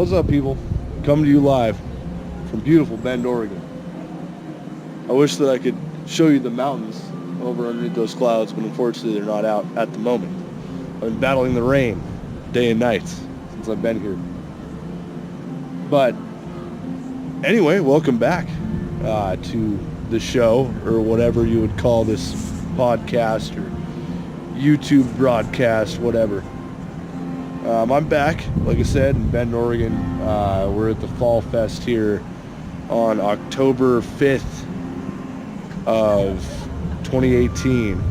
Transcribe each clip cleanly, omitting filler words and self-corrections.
What's up, people? Coming to you live from beautiful Bend, Oregon. I wish that I could show you the mountains over underneath those clouds, but unfortunately they're not out at the moment. I've been battling the rain day and night since I've been here. But anyway, welcome back to the show, or whatever you would call this podcast or YouTube broadcast, whatever. I'm back, like I said, in Bend, Oregon. We're at the Fall Fest here on October 5th of 2018.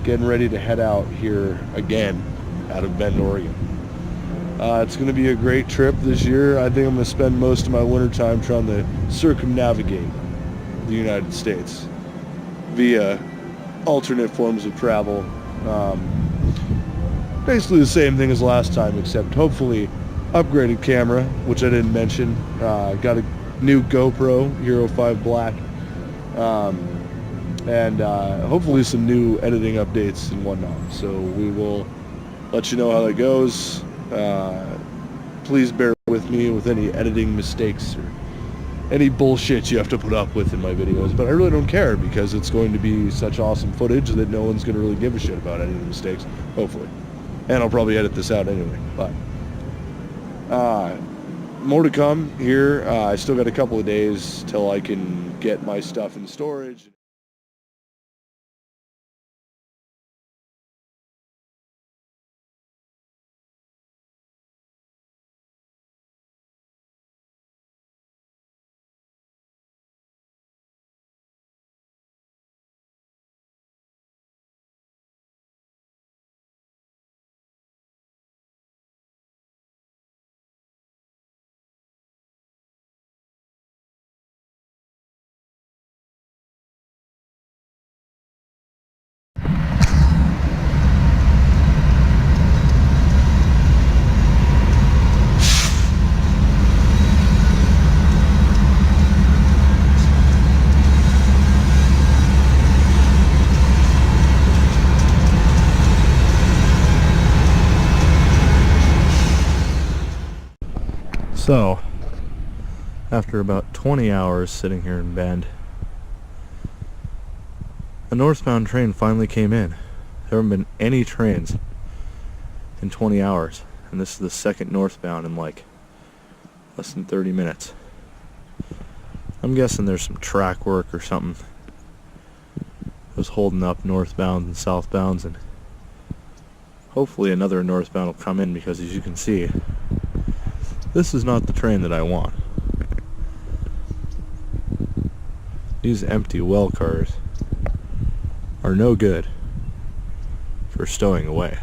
Getting ready to head out here again out of Bend, Oregon. It's going to be a great trip this year. I think I'm going to spend most of my winter time trying to circumnavigate the United States via alternate forms of travel. Basically the same thing as last time, except hopefully upgraded camera, which I didn't mention. Got a new GoPro Hero 5 Black, and hopefully some new editing updates and whatnot. So we will let you know how that goes. Please bear with me with any editing mistakes or any bullshit you have to put up with in my videos, but I really don't care because it's going to be such awesome footage that no one's going to really give a shit about any of the mistakes, hopefully. And I'll probably edit this out anyway, but more to come here. I still got a couple of days till I can get my stuff in storage. So, after about 20 hours sitting here in Bend, a northbound train finally came in. There haven't been any trains in 20 hours, and this is the second northbound in like less than 30 minutes. I'm guessing there's some track work or something. It was holding up northbounds and southbounds, and hopefully another northbound will come in, because as you can see, this is not the train that I want. These empty well cars are no good for stowing away.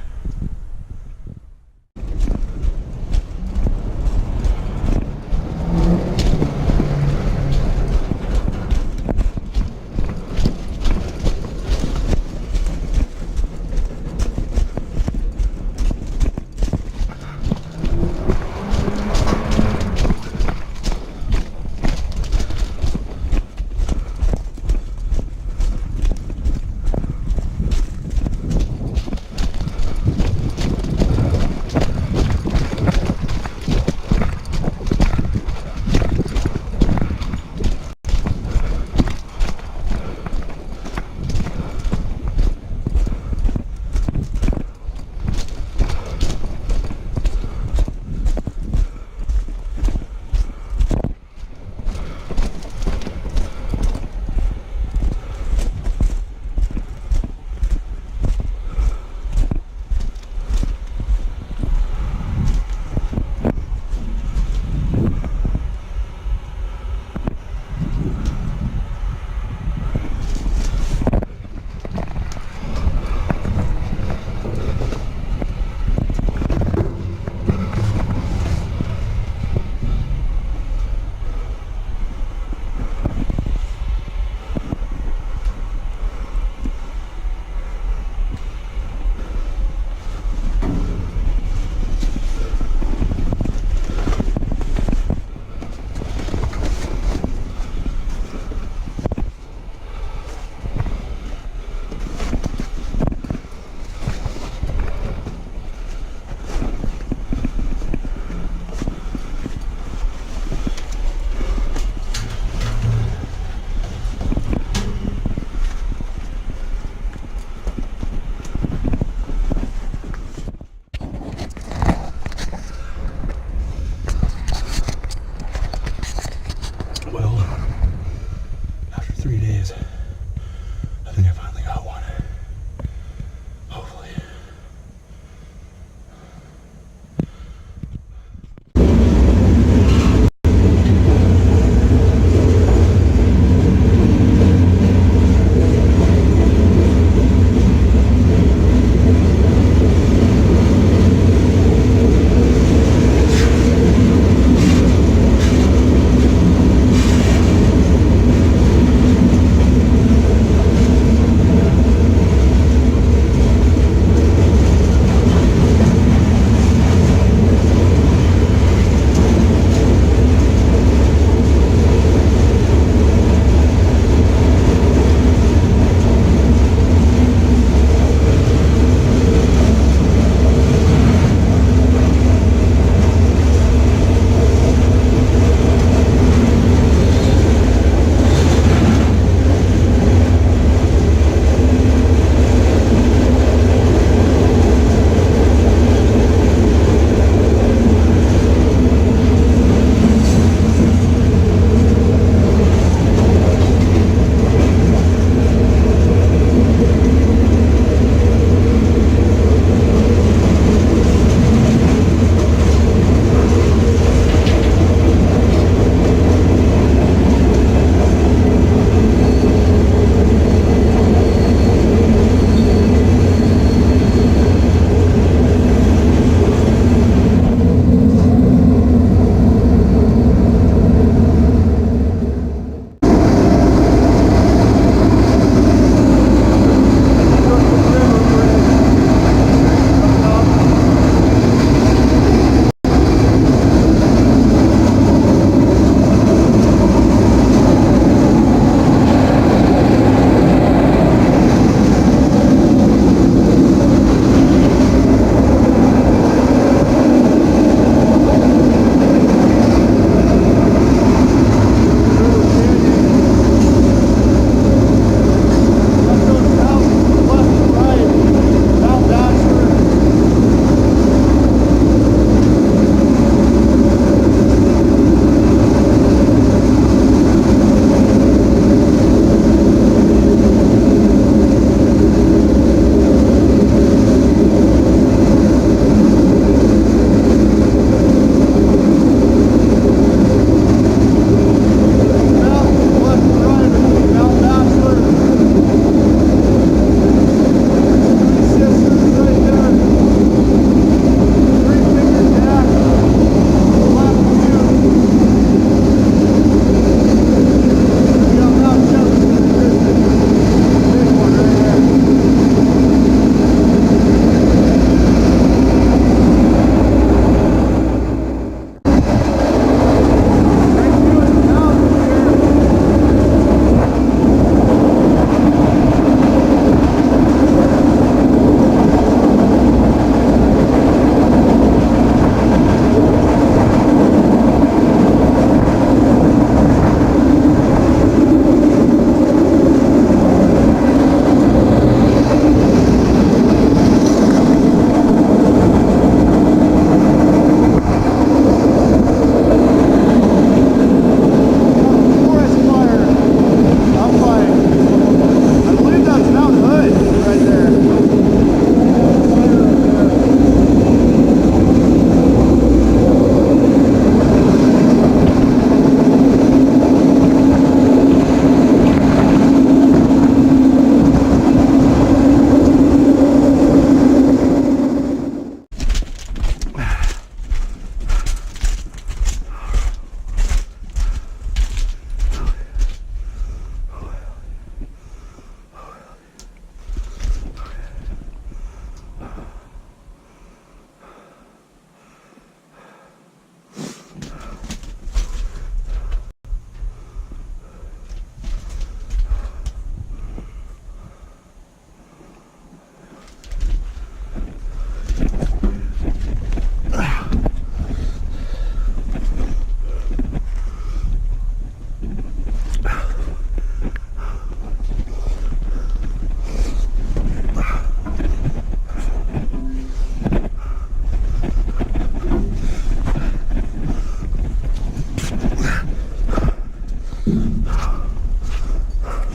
It's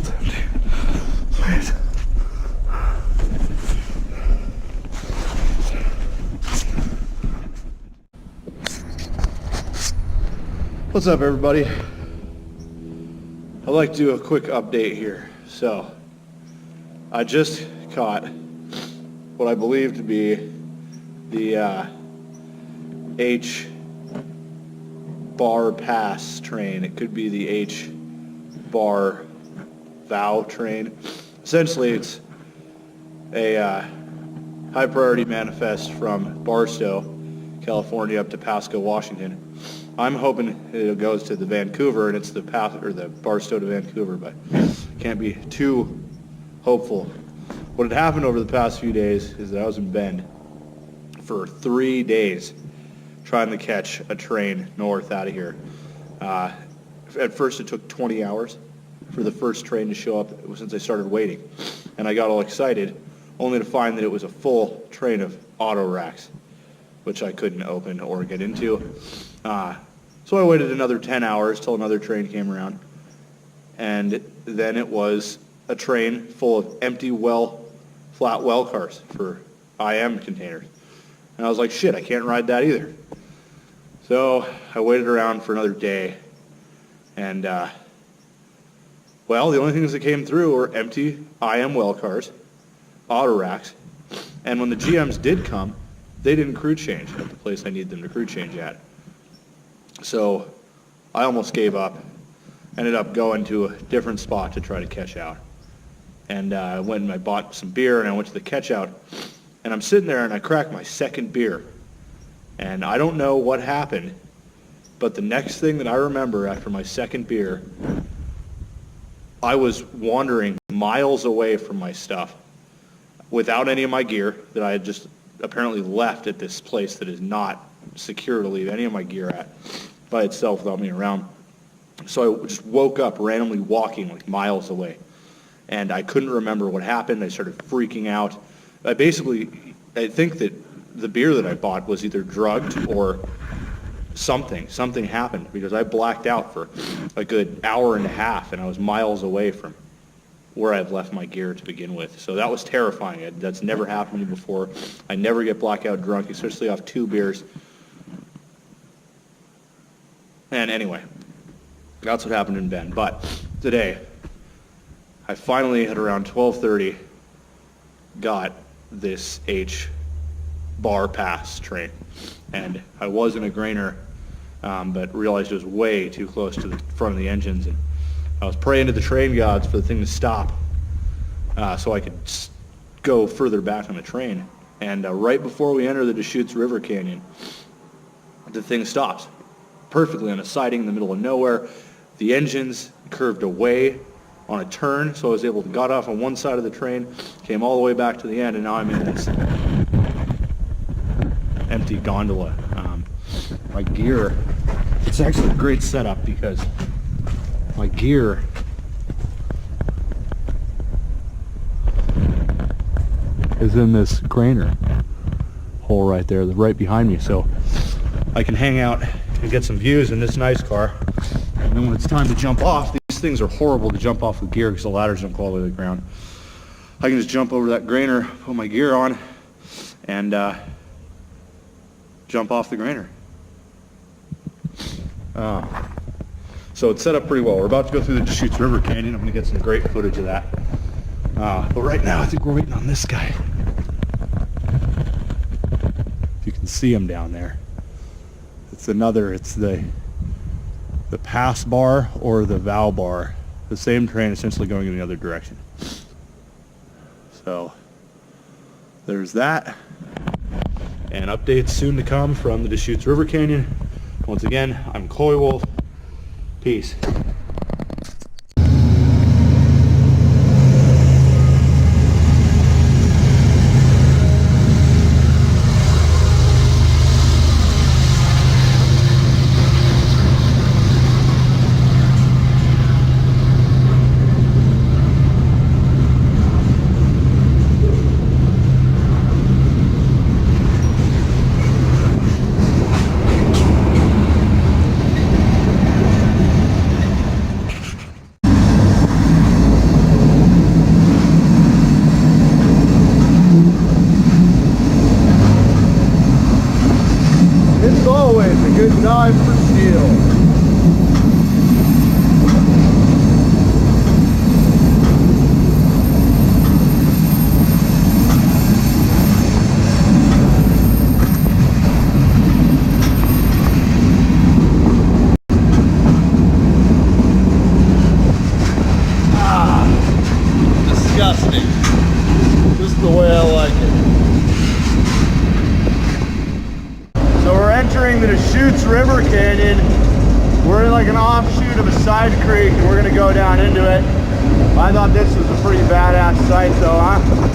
empty. Sweet. What's up, everybody? I'd like to do a quick update here. So, I just caught what I believe to be the H bar pass train. It could be the H bar vow train. Essentially, it's a high priority manifest from Barstow, California, up to Pasco, Washington. I'm hoping it goes to the Vancouver, and it's the Barstow to Vancouver, but can't be too hopeful. What had happened over the past few days is that I was in Bend for 3 days trying to catch a train north out of here. At first, it took 20 hours for the first train to show up since I started waiting, and I got all excited, only to find that it was a full train of auto racks, which I couldn't open or get into. So I waited another 10 hours till another train came around, and then it was a train full of empty flat well cars for IM containers. And I was like, shit, I can't ride that either. So I waited around for another day, and well, the only things that came through were empty IM well cars, auto racks, and when the GMs did come, they didn't crew change at the place I need them to crew change at. So I almost gave up, ended up going to a different spot to try to catch out. And I went and I bought some beer, and I went to the catch out, and I'm sitting there and I cracked my second beer. And I don't know what happened, but the next thing that I remember after my second beer, I was wandering miles away from my stuff without any of my gear that I had just apparently left at this place that is not secure to leave any of my gear at by itself without me around. So I just woke up randomly walking like miles away, and I couldn't remember what happened. I started freaking out. I think that the beer that I bought was either drugged or something happened, because I blacked out for a good hour and a half, and I was miles away from where I've left my gear to begin with. So that was terrifying. That's never happened to me before. I never get blackout drunk, especially off 2 beers. And anyway, that's what happened in Bend. But today, I finally, at around 12:30, got this H bar pass train. And I was in a grainer, but realized it was way too close to the front of the engines. And I was praying to the train gods for the thing to stop so I could go further back on the train. And right before we enter the Deschutes River Canyon, the thing stops perfectly on a siding in the middle of nowhere. The engines curved away on a turn, so I was able to got off on one side of the train, came all the way back to the end, and now I'm in this empty gondola. My gear, it's actually a great setup because my gear is in this grainer hole right there, right behind me, so I can hang out and get some views in this nice car. And then when it's time to jump off, these things are horrible to jump off with gear because the ladders don't go all the way to the ground. I can just jump over that grainer, put my gear on, and jump off the grainer. So it's set up pretty well. We're about to go through the Deschutes River Canyon. I'm going to get some great footage of that. But right now, I think we're waiting on this guy. If you can see him down there. It's the pass bar or the vow bar. The same train essentially going in the other direction. So there's that. And updates soon to come from the Deschutes River Canyon. Once again, I'm Coy Wolf. Peace. time for steel. Disgusting. This is the way I like it. So we're entering the Deschutes River Canyon. We're in like an offshoot of a side creek and we're gonna go down into it. I thought this was a pretty badass sight though, huh?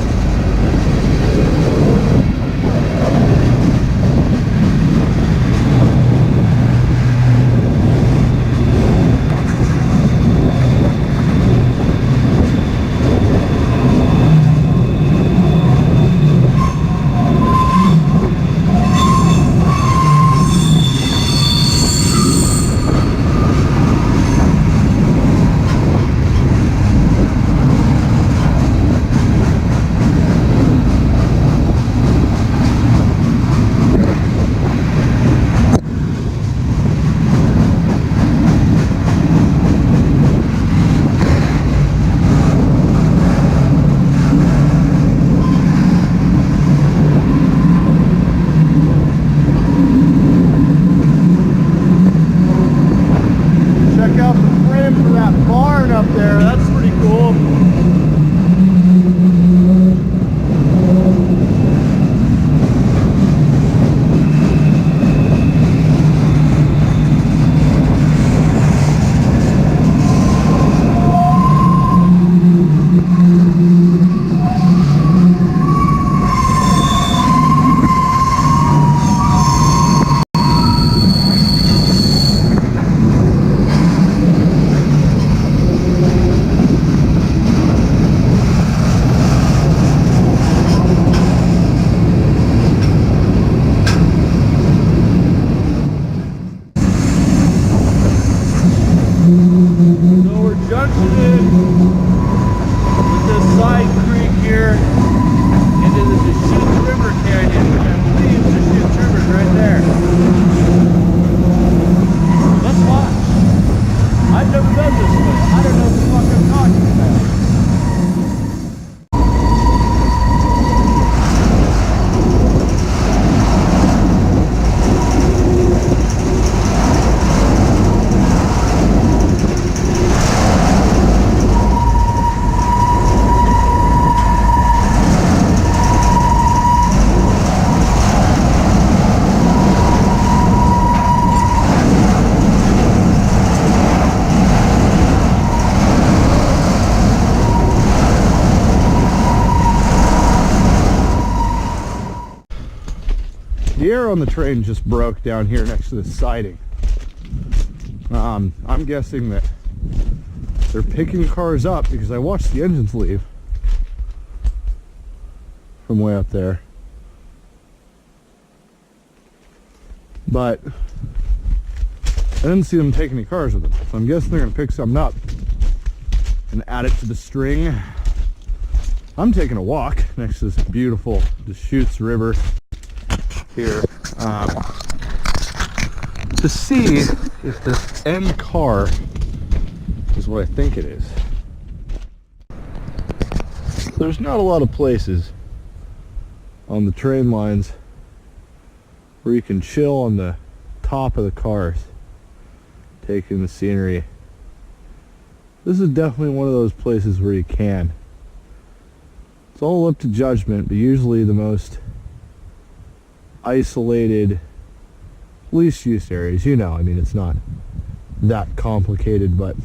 Up there, that's pretty cool. The air on the train just broke down here next to the siding. I'm guessing that they're picking cars up because I watched the engines leave from way up there. But I didn't see them take any cars with them. So I'm guessing they're going to pick something up and add it to the string. I'm taking a walk next to this beautiful Deschutes River here to see if this end car is what I think it is. There's not a lot of places on the train lines where you can chill on the top of the cars taking the scenery. This is definitely one of those places where you can. It's all up to judgment, but usually the most isolated, least used areas, you know, I mean, it's not that complicated, but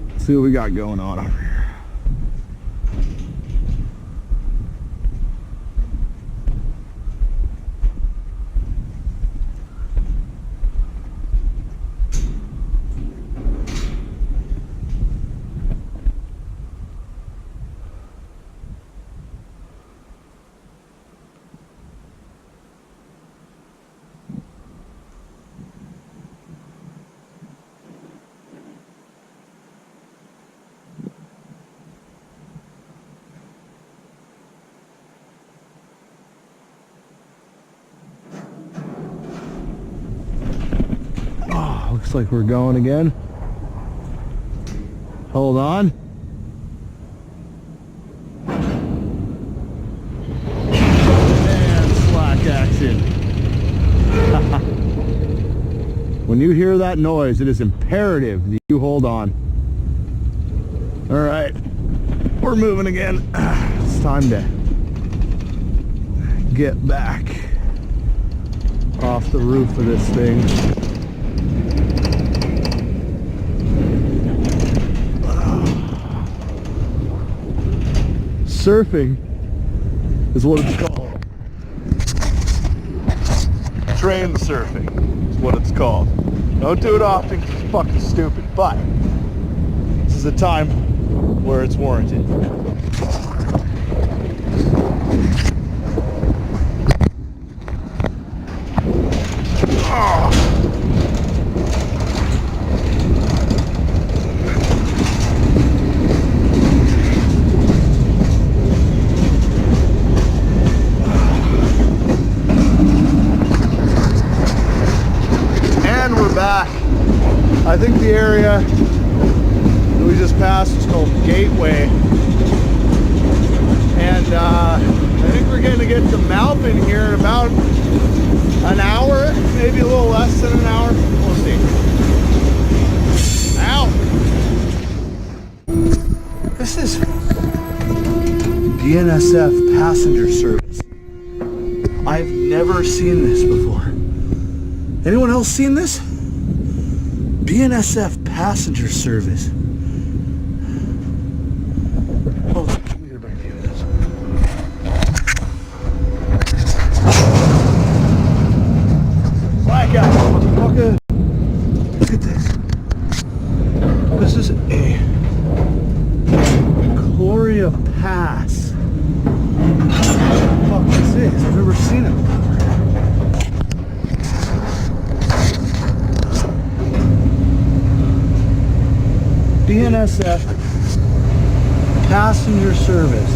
let's see what we got going on over here. Looks like we're going again. Hold on. And slack action. When you hear that noise, it is imperative that you hold on. All right, we're moving again. It's time to get back off the roof of this thing. Surfing is what it's called. Train surfing is what it's called. Don't do it often because it's fucking stupid, but this is a time where it's warranted. I think the area that we just passed is called Gateway, and I think we're going to get to mouth in here in about an hour, maybe a little less than an hour. We'll see. Ow! This is BNSF passenger service. I've never seen this before. Anyone else seen this? BNSF passenger service. Oh, let me get a better view of this. Blackout, motherfucker. Look at this. This is a Gloria Pass. What the fuck is this? I've never seen it before. BNSF passenger service.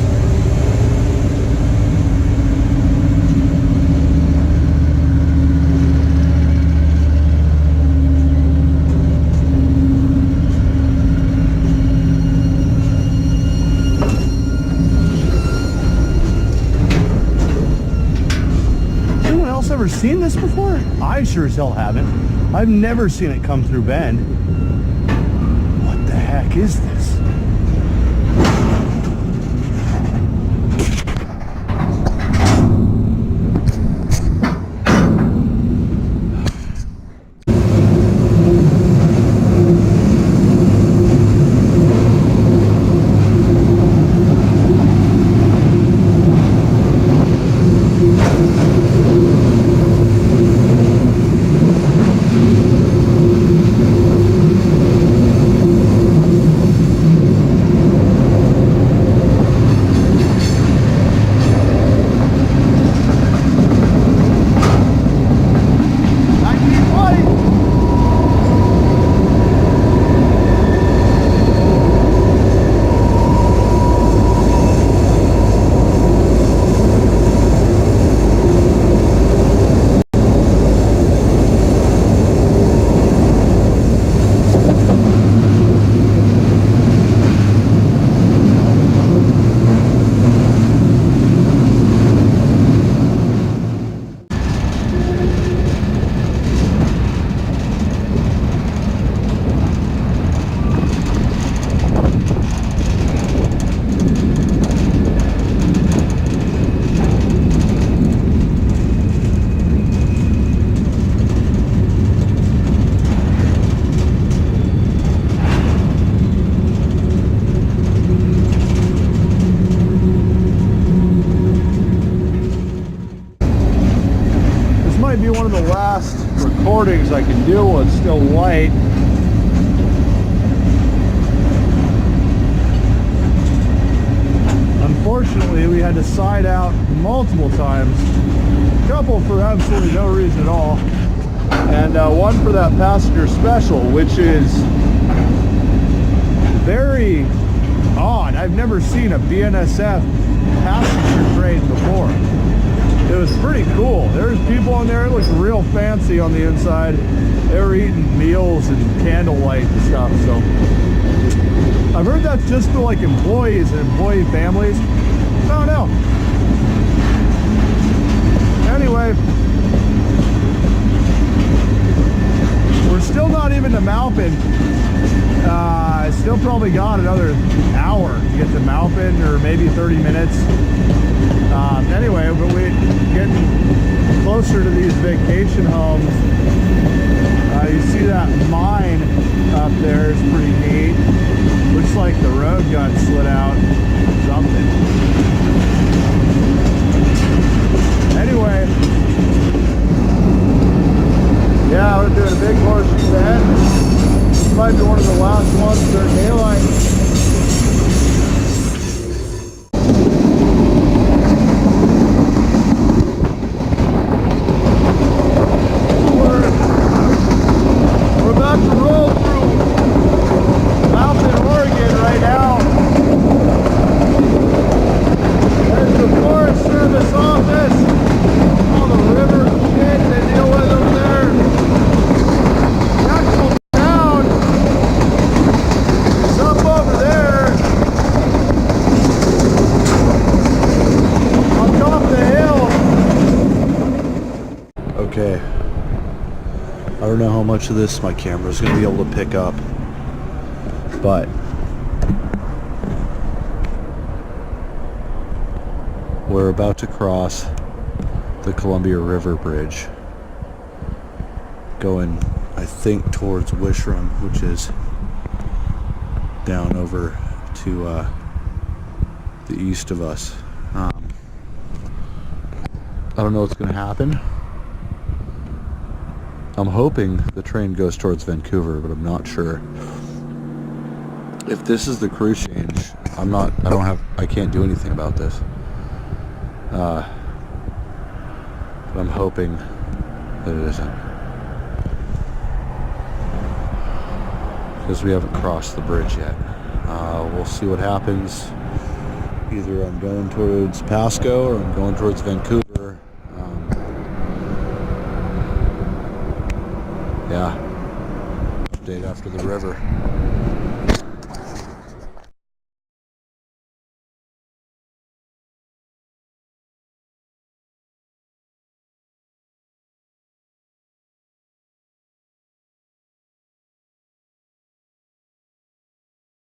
Anyone else ever seen this before? I sure as hell haven't. I've never seen it come through Bend. What the heck is this? Be one of the last recordings I can do while it's still light. Unfortunately, we had to side out multiple times, a couple for absolutely no reason at all, and one for that passenger special, which is very odd. I've never seen a BNSF passenger train before. it was pretty cool. There's people on there. It looked real fancy on the inside. They were eating meals and candlelight and stuff. So I've heard that's just for like employees and employee families. I don't know. Anyway, we're still not even to Malpin. Still probably got another hour to get to Malpin, or maybe 30 minutes. Anyway, but we're getting closer to these vacation homes. You see that mine up there is pretty neat. Looks like the road got slid out or something. Anyway, yeah, we're doing a big horseshoe bend. This might be one of the last ones during daylight. We're about to roll through Malpin, Oregon right now. There's the Forest Service office. All the river shit they deal with over there. The actual town is up over there on top of the hill. Okay. I don't know how much of this my camera's going to be able to pick up, but we're about to cross the Columbia River Bridge, going, I think, towards Wishram, which is down over to the east of us. I don't know what's going to happen. I'm hoping the train goes towards Vancouver, but I'm not sure. If this is the crew change, I can't do anything about this. But I'm hoping that it isn't. Because we haven't crossed the bridge yet. We'll see what happens. Either I'm going towards Pasco or I'm going towards Vancouver. Yeah. Update after the river.